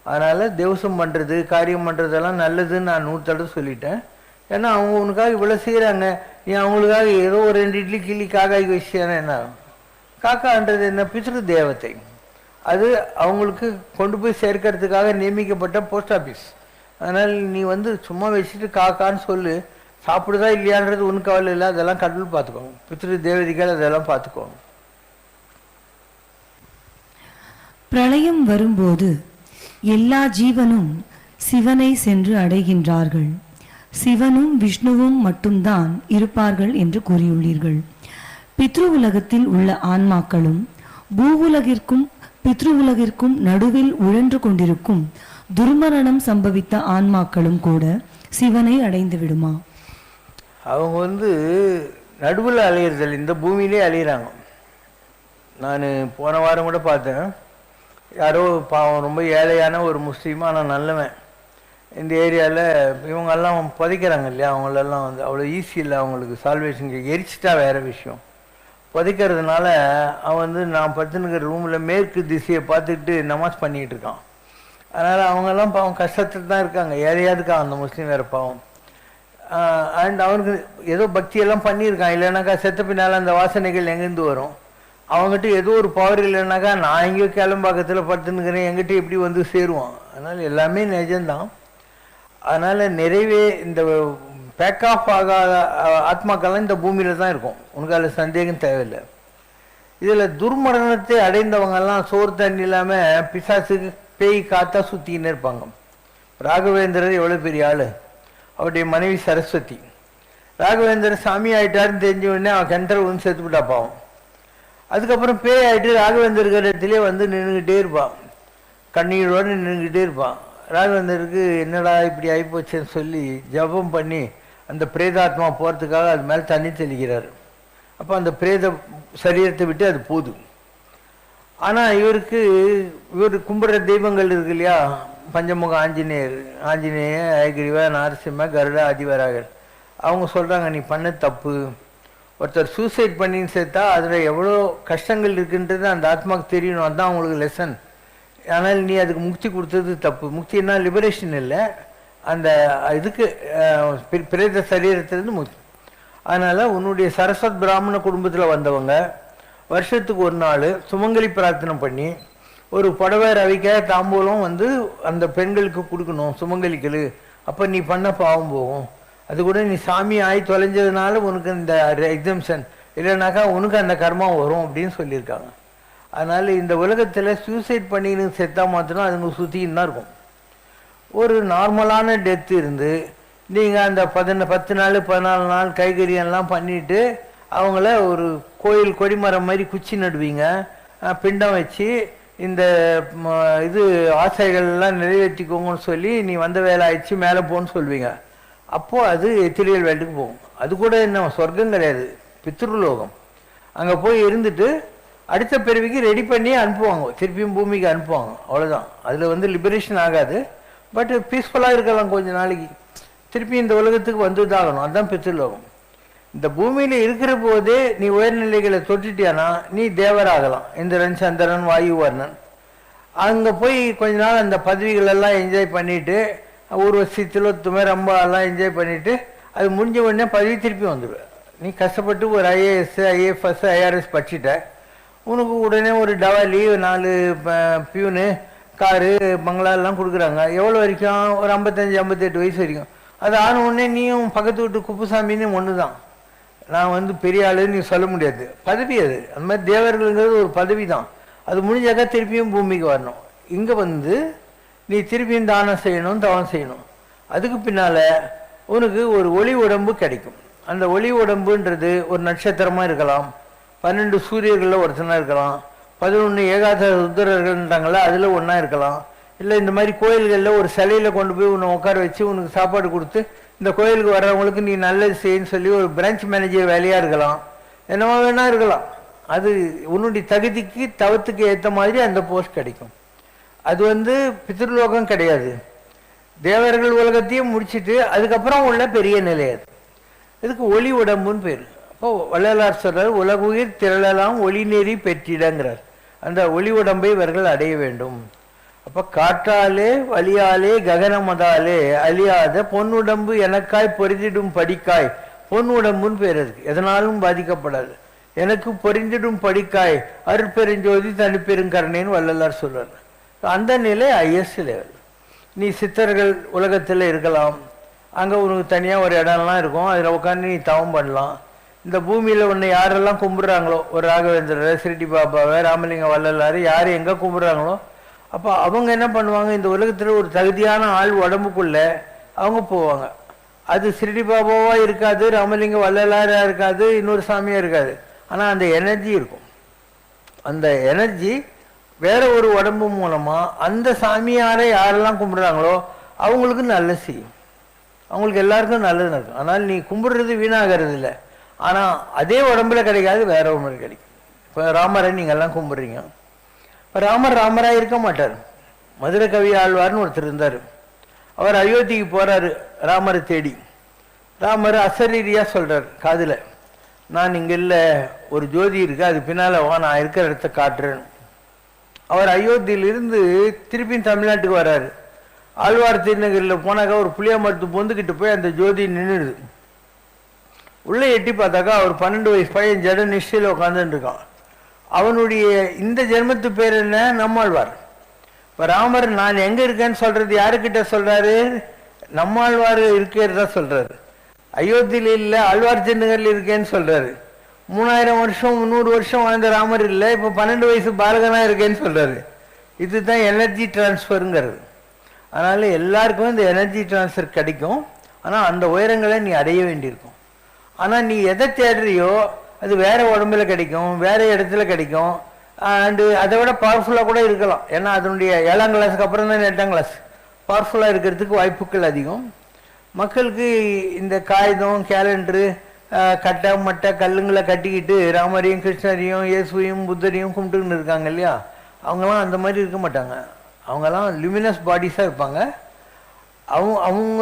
அதனால் தேவசம் பண்ணுறது காரியம் பண்ணுறதெல்லாம் நல்லதுன்னு நான் 100 தடவை சொல்லிட்டேன். ஏன்னா அவங்க உனக்காக இவ்வளோ செய்கிறாங்க, நீ அவங்களுக்காக ஏதோ ஒரு 2 இட்லி கிள்ளி காக்காய்க்கு வச்சுனா என்ன? காக்கான்றது என்ன? பித்ரு தேவத்தை. அது அவங்களுக்கு கொண்டு போய் சேர்க்கறதுக்காக நியமிக்கப்பட்ட போஸ்ட் ஆஃபீஸ். அதனால் நீ சும்மா வச்சுட்டு காக்கான்னு சொல்லு, சாப்பிடுதா இல்லையான்றது உனக்கு கவலை இல்லை, அதெல்லாம் கடவுள் பார்த்துக்கோங்க. பித்ரு தேவதைகள் அதெல்லாம் பார்த்துக்கோங்க. பிரளயம் வரும்போது எல்லா ஜீவனும் சிவனை சென்று அடைகின்றார்கள், சிவனும் விஷ்ணுவும் மட்டும்தான் இருப்பார்கள் என்று கூறியுள்ளீர்கள். பித்ரு உலகத்தில் உள்ள ஆன்மாக்களும் பூவுலகிற்கும் பித்ரு உலகிற்கும் நடுவில் உழன்று கொண்டிருக்கும் துர்மரணம் சம்பவித்த ஆன்மாக்களும் கூட சிவனை அடைந்து விடுமா? அவங்க நடுவில் அலையிறதில்லை, இந்த பூமியிலே அலையிறாங்க. நான் போன வாரம் கூட பார்த்தேன், யாரோ பாவம் ரொம்ப ஏழையான ஒரு முஸ்லீம், ஆனால் நல்லவன். இந்த ஏரியாவில் இவங்கெல்லாம் புதைக்கிறாங்க இல்லையா, அவங்களெல்லாம் அவ்வளோ ஈஸி இல்லை அவங்களுக்கு சால்வேஷன். எரிச்சிட்டா வேறு விஷயம். புதைக்கிறதுனால அவன் நான் படுத்துனுக்கிற ரூமில் மேற்கு திசையை பார்த்துட்டு நமாஸ் பண்ணிக்கிட்டு இருக்கான். அதனால் அவங்கெல்லாம் பாவம் கஷ்டத்தில் தான் இருக்காங்க, ஏழையாக இருக்கான் அந்த முஸ்லீம் வேறு பாவம். அண்ட் அவனுக்கு ஏதோ பக்தியெல்லாம் பண்ணியிருக்கான், இல்லைனாக்கா செத்த பின்னால் அந்த வாசனைகள் எங்கேருந்து வரும்? அவங்ககிட்ட ஏதோ ஒரு பவர் இல்லைனாக்கா நான் எங்கேயோ கிளம்பாக்கத்தில் படுத்துனுக்கிறேன், எங்கிட்ட எப்படி சேருவான்? அதனால் எல்லாமே நிஜம்தான். அதனால் நிறைவே இந்த பேக் ஆஃப் ஆகாத ஆத்மாக்கள்லாம் இந்த பூமியில் தான் இருக்கும், உனக்கு அதில் சந்தேகம் தேவையில்லை. இதில் துர்மரணத்தை அடைந்தவங்கெல்லாம் சோறு தண்ணி இல்லாமல் பிசாசுக்கு பேய் காத்தா சுற்றிக்கின்னு இருப்பாங்க. ராகவேந்திரர் எவ்வளோ பெரிய ஆள், அவருடைய மனைவி சரஸ்வதி. ராகவேந்திரர் சாமி ஆகிட்டாருன்னு தெரிஞ்ச உடனே அவன் கிணத்துல செத்துவிட்டா பாவம். அதுக்கப்புறம் பேய் ஆகிட்டு ராகவேந்தர் இடத்துலேயே நின்றுக்கிட்டே இருப்பான், கண்ணீரோடு நின்றுக்கிட்டே இருப்பான். ராகவேந்தருக்கு என்னடா இப்படி ஆகிப்போச்சுன்னு சொல்லி ஜபம் பண்ணி அந்த பிரேதாத்மா போகிறதுக்காக அது மேலே தண்ணி தெளிக்கிறார். அப்போ அந்த பிரேத சரீரத்தை விட்டு அது போகுது. ஆனால் இவர் கும்பிட்ற தெய்வங்கள் இருக்கு இல்லையா, பஞ்சமுக ஆஞ்சநேயர், ஐகிரிவா, நாரசிம்ம, கருடா, ஆதிவராகர், அவங்க சொல்கிறாங்க நீ பண்ண தப்பு. ஒருத்தர் சூசைட் பண்ணின்னு சேர்த்தா அதில் எவ்வளோ கஷ்டங்கள் இருக்குன்றது அந்த ஆத்மாவுக்கு தெரியணும், அதுதான் அவங்களுக்கு லெசன். ஆனால் நீ அதுக்கு முக்தி கொடுத்தது தப்பு. முக்தின்னா லிபரேஷன் இல்லை, அந்த இதுக்கு பிரேத சரீரத்திலிருந்து முக்தி. அதனால் உன்னுடைய சரஸ்வத் பிராமண குடும்பத்தில் வந்தவங்க வருஷத்துக்கு ஒரு நாள் சுமங்கலி பிரார்த்தனை பண்ணி ஒரு புடவை ரவிக்காய் தாம்பூலம் அந்த பெண்களுக்கு கொடுக்கணும் சுமங்கலிகள். அப்போ நீ பண்ண பாவம் போகும். அது கூட நீ சாமி ஆகி தொலைஞ்சதுனால உனக்கு இந்த எக்ஸம்ஷன், இல்லைனாக்கா உனக்கு அந்த கர்மம் வரும் அப்படின்னு சொல்லியிருக்காங்க. அதனால் இந்த உலகத்தில் சூசைட் பண்ணின்னு செத்தா மாத்திரம் அதுங்க சுற்றின்னு தான் இருக்கும். ஒரு நார்மலான டெத்து இருந்து நீங்கள் அந்த 10 நாள் 14 நாள் கைகரியெல்லாம் பண்ணிவிட்டு அவங்கள ஒரு கோயில் கொடிமரம் மாதிரி குச்சி நடுவீங்க, பிண்டம் வச்சு இந்த இது ஆசைகள்லாம் நிறைவேற்றிக்கோங்கன்னு சொல்லி நீ வந்த வேலை ஆயிடுச்சு மேலே போன்னு சொல்வீங்க. அப்போது அது எத்திரியல் வேல்டுக்கு போகும். அது கூட என்ன சொர்க்கம் கிடையாது, பித்ருலோகம். அங்கே போய் இருந்துட்டு அடுத்த பிறவிக்கு ரெடி பண்ணி அனுப்புவாங்க, திருப்பியும் பூமிக்கு அனுப்புவாங்க. அவ்வளோதான். அதில் லிபரேஷன் ஆகாது, பட் பீஸ்ஃபுல்லாக இருக்கலாம் கொஞ்ச நாளைக்கு. திருப்பி இந்த உலகத்துக்கு வந்து தாகணும். அதுதான் பித்ருலோகம். இந்த பூமியில் இருக்கிற போதே நீ உயர்நிலைகளை தொட்டுட்டியானா நீ தேவராகலாம். இந்திரன், சந்திரன், வாயு, வர்ணன். அங்கே போய் கொஞ்ச நாள் அந்த பதவிகளெல்லாம் என்ஜாய் பண்ணிவிட்டு ஊர்வசி, திலோத்துமை, ரொம்ப எல்லாம் என்ஜாய் பண்ணிவிட்டு அது முடிஞ்ச உடனே பதவி திருப்பி வந்துடுவேன். நீ கஷ்டப்பட்டு ஒரு ஐஏஎஸ், ஐஎஃப்எஸ், ஐஆர்எஸ் படிச்சுட்ட, உனக்கு உடனே ஒரு டவாலி, 4 பியூனு, காரு, பங்களாலாம் கொடுக்குறாங்க. எவ்வளோ வரைக்கும்? ஒரு 55-58 வயசு வரைக்கும். அது ஆன உடனே நீயும் பக்கத்து வீட்டு குப்புசாமின்னு ஒன்று தான். நான் பெரிய ஆளுன்னு நீ சொல்ல முடியாது. பதவி அது. அந்த மாதிரி தேவர்கள்ங்கிறது ஒரு பதவி தான். அது முடிஞ்சாக்கா திருப்பியும் பூமிக்கு வரணும். இங்கே நீ திருப்பியும் தானம் செய்யணும், தவம் செய்யணும். அதுக்கு பின்னால் உனக்கு ஒரு ஒளி உடம்பு கிடைக்கும். அந்த ஒளி உடம்புன்றது ஒரு நட்சத்திரமாக இருக்கலாம், 12 சூரியர்களில் ஒருத்தனாக இருக்கலாம், 11 ஏகாத ருத்ரர்கள்ன்றாங்களா அதில் ஒன்றா இருக்கலாம். இல்லை இந்த மாதிரி கோயில்களில் ஒரு சிலையில் கொண்டு போய் உன்னை உட்கார வச்சு உனக்கு சாப்பாடு கொடுத்து இந்த கோயிலுக்கு வர்றவங்களுக்கு நீ நல்லது செய்யன்னு சொல்லி ஒரு பிரான்ச் மேனேஜர் வேலையாக இருக்கலாம், என்னவோ வேணா இருக்கலாம். அது உன்னுடைய தகுதிக்கு தவத்துக்கு ஏற்ற மாதிரி அந்த போஸ்ட் கிடைக்கும். அது பித்ருலோகம் கிடையாது. தேவர்கள் உலகத்தையும் முடிச்சுட்டு அதுக்கப்புறம் உள்ள பெரிய நிலை. அது இதுக்கு ஒளி உடம்புன்னு பேர். அப்போ வள்ளலார் சொல்றார், உலகுயிர் திரளலாம் ஒளி நெறி பெற்றிடங்கிறார். அந்த ஒளி உடம்பை இவர்கள் அடைய வேண்டும். அப்போ காற்றாலே வலியாலே ககனமதாலே அழியாத பொன்னுடம்பு எனக்காய் பொறிந்திடும் படிக்காய், பொன் உடம்புன்னு பேர். அதுக்கு எதனாலும் பாதிக்கப்படாது. எனக்கு பொறிந்திடும் படிக்காய் அருட்பெருஞ்சோதி தனிப்பெருங்கருணைன்னு வள்ளலார் சொல்றார். அந்த நிலை ஐஎஸ் லெவல். நீ சித்தர்கள் உலகத்தில் இருக்கலாம், அங்கே உனக்கு தனியாக ஒரு இடம்லாம் இருக்கும், அதில் உட்காந்து நீ தவம் பண்ணலாம். இந்த பூமியில் உன்னை யாரெல்லாம் கும்பிட்றாங்களோ, ஒரு ராகவேந்திரரை, சிரிடி பாபாவை, ராமலிங்க வள்ளலார், யார் எங்கே கும்பிட்றாங்களோ, அப்போ அவங்க என்ன பண்ணுவாங்க, இந்த உலகத்தில் ஒரு தகுதியான ஆள் உடம்புக்குள்ளே அவங்க போவாங்க. அது சிரிடி பாபாவாக இருக்காது, ராமலிங்க வள்ளலாராக இருக்காது, இன்னொரு சாமியாக இருக்காது. ஆனால் அந்த எனர்ஜி இருக்கும். அந்த எனர்ஜி வேற ஒரு உடம்பு மூலமாக அந்த சாமியாரை யாரெல்லாம் கும்பிட்றாங்களோ அவங்களுக்கு நல்லது செய்யும். அவங்களுக்கு எல்லாருக்கும் நல்லது நடக்கும். ஆனால் நீ கும்பிடுறது வீணாகிறது இல்லை. ஆனால் அதே உடம்புல கிடைக்காது, வேற ஒன்று கிடைக்கும். இப்போ ராமரை நீங்கள்லாம் கும்பிட்றீங்க. இப்போ ராமராக இருக்க மாட்டார். மதுரை கவி ஆழ்வார்னு ஒருத்தர் இருந்தார். அவர் அயோத்திக்கு போகிறாரு ராமரை தேடி. ராமர் அசரீரியாக சொல்கிறார் காதில், நான் இங்கே இல்லை, ஒரு ஜோதி இருக்கு, அது பின்னால் வா, நான் இருக்கிற இடத்த காட்டுறேன். அவர் அயோத்தியிலிருந்து திருப்பி தமிழ்நாட்டுக்கு வர்றாரு. ஆழ்வார் திருநகரில் போனாக்கா ஒரு புளிய மரத்து பொந்துக்கிட்டு போய் அந்த ஜோதி நின்றுடுது. உள்ளே எட்டி பார்த்தாக்கா அவர் 12 வயசு பையன் ஜட நிஷ்டையில் உட்காந்துட்டு இருக்கான். அவனுடைய இந்த ஜென்மத்து பேர் என்ன? நம்மாழ்வார். இப்போ ராமர் நான் எங்கே இருக்கேன்னு சொல்றது யாருக்கிட்ட சொல்றாரு? நம்மாழ்வார் இருக்கிறதா சொல்றாரு. அயோத்தியில இல்லை, ஆழ்வார் திருநகரில் இருக்கேன்னு சொல்றாரு. 3000 வருஷம் 300 வருஷம் வாழ்ந்த ராமர் இல்லை, இப்போ 12 வயசு பாலகனா இருக்கேன்னு சொல்றாரு. இதுதான் எனர்ஜி டிரான்ஸ்ஃபருங்கிறது. அதனால எல்லாருக்கும் இந்த எனர்ஜி டிரான்ஸ்ஃபர் கிடைக்கும். ஆனால் அந்த உயரங்களை நீ அடைய வேண்டியிருக்கும். ஆனால் நீ எதை தேடுறியோ அது வேற உடம்புல கிடைக்கும், வேற இடத்துல கிடைக்கும். அண்டு அதை விட பவர்ஃபுல்லாக கூட இருக்கலாம். ஏன்னா அதனுடைய 7ஆம் கிளாஸுக்கு அப்புறம் தான் 8ஆம் கிளாஸ். பவர்ஃபுல்லாக இருக்கிறதுக்கு வாய்ப்புகள் அதிகம். மக்களுக்கு இந்த காகிதம், கேலண்டரு, கட்டை மட்டை கல்லுங்களை கட்டிக்கிட்டு ராமரையும் கிருஷ்ணரையும் இயேசுவையும் புத்தரையும் கும்பிட்டுன்னு இருக்காங்க இல்லையா, அவங்கெல்லாம் அந்த மாதிரி இருக்க மாட்டாங்க. அவங்கெல்லாம் லுமினஸ் பாடிஸாக இருப்பாங்க. அவங்க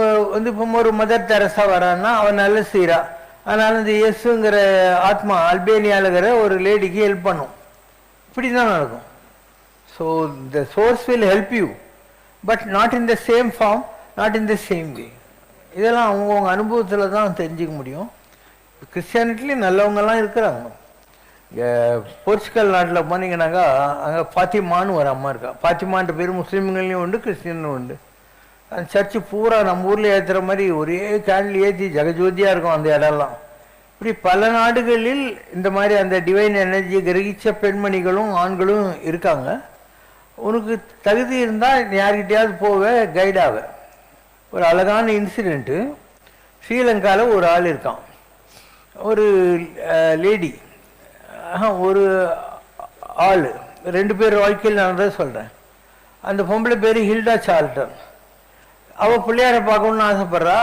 இப்போ ஒரு மதர் தெரசா வரான்னா அவன் நல்ல செய்கிறா. அதனால இந்த இயேசுங்கிற ஆத்மா அல்பேனியாலுங்கிற ஒரு லேடிக்கு ஹெல்ப் பண்ணும். இப்படி தான் நடக்கும். So the source will help you, but not in the same form, not in the same way. இதெல்லாம் அவங்கவுங்க அனுபவத்தில் தான் தெரிஞ்சுக்க முடியும். கிறிஸ்டியானிட்டிலையும் நல்லவங்கெல்லாம் இருக்கிறாங்க. போர்ச்சுகல் நாட்டில் போனீங்கன்னாக்கா அங்கே ஃபாத்திமான்னு ஒரு அம்மா இருக்கா. ஃபாத்திமான்ற பேர் முஸ்லீம்கள்லையும் உண்டு, கிறிஸ்டியனும் உண்டு. அந்த சர்ச்சு பூரா நம்ம ஊரில் ஏற்றுற மாதிரி ஒரே கேண்டில் ஏற்றி ஜெகஜோதியாக இருக்கும் அந்த இடம்லாம். இப்படி பல நாடுகளில் இந்த மாதிரி அந்த டிவைன் எனர்ஜியை கிரகிச்ச பெண்மணிகளும் ஆண்களும் இருக்காங்க. உனக்கு தகுதி இருந்தால் யார்கிட்டையாவது போவ, கைடாக. ஒரு அழகான இன்சிடெண்ட்டு, ஸ்ரீலங்காவில் ஒரு ஆள் இருக்கான், ஒரு லேடி, ஒரு ஆள், 2 பேர் வாழ்க்கையில் நடந்ததை சொல்கிறேன். அந்த பொம்பளை பேர் ஹில்டா சார்ல்டன். அவள் பிள்ளையாரை பார்க்கணுன்னு ஆசைப்பட்றா.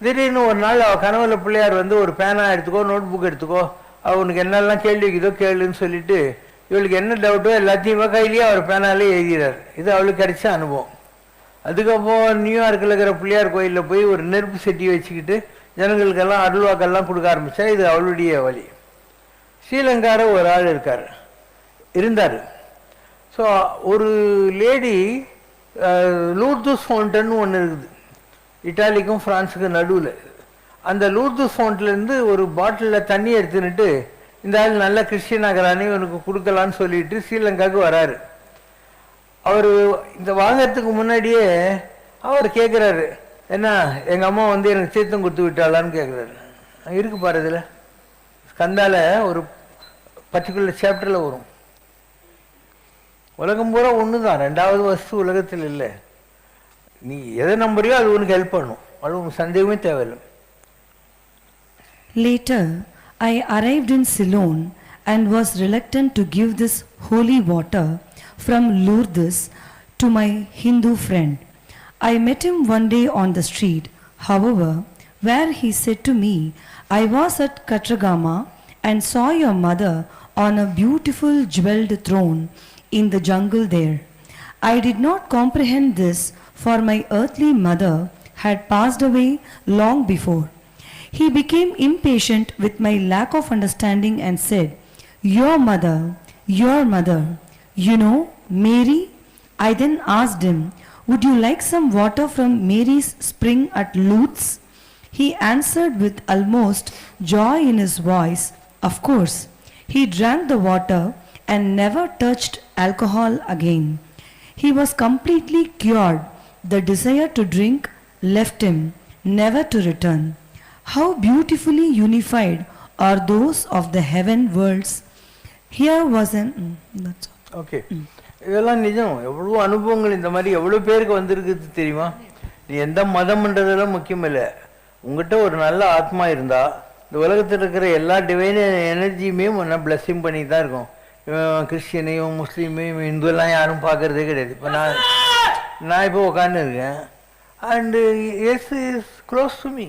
திடீர்னு ஒரு நாள் அவள் கனவுல பிள்ளையார் வந்து ஒரு பேனா எடுத்துக்கோ, நோட் புக் எடுத்துக்கோ, அவனுக்கு என்னெல்லாம் கேள்வி வைக்குதோ கேளுன்னு சொல்லிட்டு இவளுக்கு என்ன டவுட்டோ எல்லாத்தையும் கையிலேயே அவர் பேனாலே எழுதுகிறார். இது அவளுக்கு கிடைச்ச அனுபவம். அதுக்கப்புறம் நியூயார்க்கில் இருக்கிற பிள்ளையார் கோயிலில் போய் ஒரு நெருப்பு செட்டி வச்சுக்கிட்டு ஜனங்களுக்கெல்லாம் அருள்வாக்கெல்லாம் கொடுக்க ஆரம்பித்தா. இது அவளுடைய வழி. ஸ்ரீலங்காவில் ஒரு ஆள் இருந்தார். ஸோ ஒரு லேடி லூர்துஸ் ஃபவுண்டன் ஒன்று இருக்குது, இட்டாலிக்கும் ஃப்ரான்ஸுக்கும் நடுவில். அந்த லூர்துஸ் ஃபவுண்ட்லேருந்து ஒரு பாட்டிலில் தண்ணி எடுத்துன்னுட்டு இந்த ஆள் நல்ல கிறிஸ்டியன் ஆகிறானே இவனுக்கு கொடுக்கலான்னு சொல்லிட்டு ஸ்ரீலங்காவுக்கு வராரு. அவர் இந்த வாங்கிறதுக்கு முன்னாடியே அவர் கேட்குறாரு, என்ன எங்கள் அம்மா வந்து எனக்கு தீர்த்தம் கொடுத்து விட்டாளான்னு கேட்குறாரு. இருக்கு பாரு, இதில் ஸ்கந்தால ஒரு பர்டிகுலர் சாப்டரில் வரும். உலகம் பூரா ஒன்று தான், 2வது வஸ்து உலகத்தில் இல்லை. நீ எதை நம்புறியோ அது உனக்கு ஹெல்ப் பண்ணும், அது உனக்கு சந்தேகமே தேவையில்லை. Later, I arrived in Ceylon and was reluctant to give this holy water from Lourdes to my Hindu friend. I met him one day on the street, however, where he said to me, I was at Katragama and saw your mother on a beautiful jeweled throne in the jungle there. I did not comprehend this, for my earthly mother had passed away long before. He became impatient with my lack of understanding and said, your mother, you know, Mary? I then asked him, would you like some water from Mary's spring at Lourdes? He answered with almost joy in his voice, of course. He drank the water and never touched alcohol again. He was completely cured. The desire to drink left him, never to return. How beautifully unified are those of the heaven worlds. Here was an that's all. Okay, இதெல்லாம் நிஜம். எவ்வளோ அனுபவங்கள் இந்த மாதிரி எவ்வளோ பேருக்கு வந்திருக்குது தெரியுமா? நீ எந்த மதம்ன்றதெல்லாம் முக்கியம் இல்லை. உங்கள்கிட்ட ஒரு நல்ல ஆத்மா இருந்தால் இந்த உலகத்தில் இருக்கிற எல்லா டிவைன் எனர்ஜியுமே ஒன்றா பிளஸ்ஸிங் பண்ணி தான் இருக்கும். கிறிஸ்டியனையும் முஸ்லீமையும் இந்துவெல்லாம் யாரும் பார்க்குறதே கிடையாது. இப்போ நான் இப்போ உட்காந்து இருக்கேன். And yes is close to me.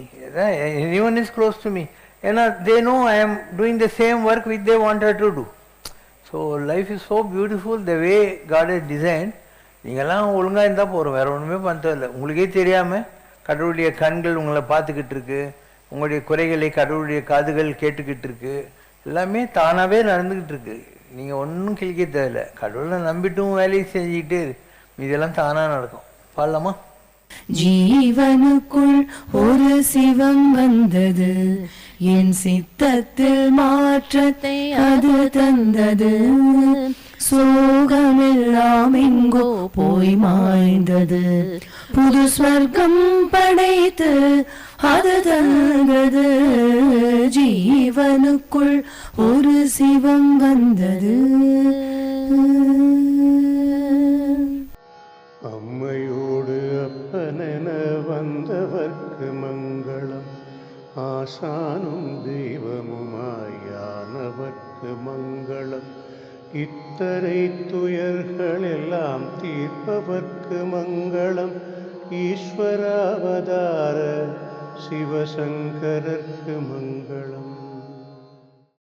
Anyone is close to me. And they know I am doing the same work which they wanted to do. So life is so beautiful the way God has designed. நீங்கள்லாம் ஒழுங்காக இருந்தால் போகிறோம், வேறு ஒன்றுமே பண்ணுறதில்லை. உங்களுக்கே தெரியாமல் கடவுளுடைய கண்கள் உங்களை பார்த்துக்கிட்டு இருக்கு, உங்களுடைய குறைகளை கடவுளுடைய காதுகள் கேட்டுக்கிட்டு இருக்கு, எல்லாமே தானாகவே நடந்துக்கிட்டு இருக்கு. நீங்கள் ஒன்றும் கிழிக்க தேவையில்லை. கடவுளை நம்பிட்டும் வேலையை செஞ்சுக்கிட்டு இதெல்லாம் தானாக நடக்கும். பாடலாமா? ஜீவனுக்குள் ஒரு சிவம் வந்தது, என் சித்தத்தில் மாற்றத்தை அது தந்தது, சோகமெல்லாம் எங்கோ போய் மாய்ந்தது, புது ஸ்வர்க்கம் படைத்து அது தந்தது, ஜீவனுக்குள் ஒரு சிவம் வந்தது. அம்மையோடு அப்பனென வந்தவர்க்கு மங்களம், ஆசானும் தெய்வமுமாயானவர்க்கு மங்களம், இத்தனை துயர்கள் எல்லாம் தீர்ப்பவர்க்கு மங்களம், ஈஸ்வராவதார சிவசங்கரர்க்கு மங்களம்.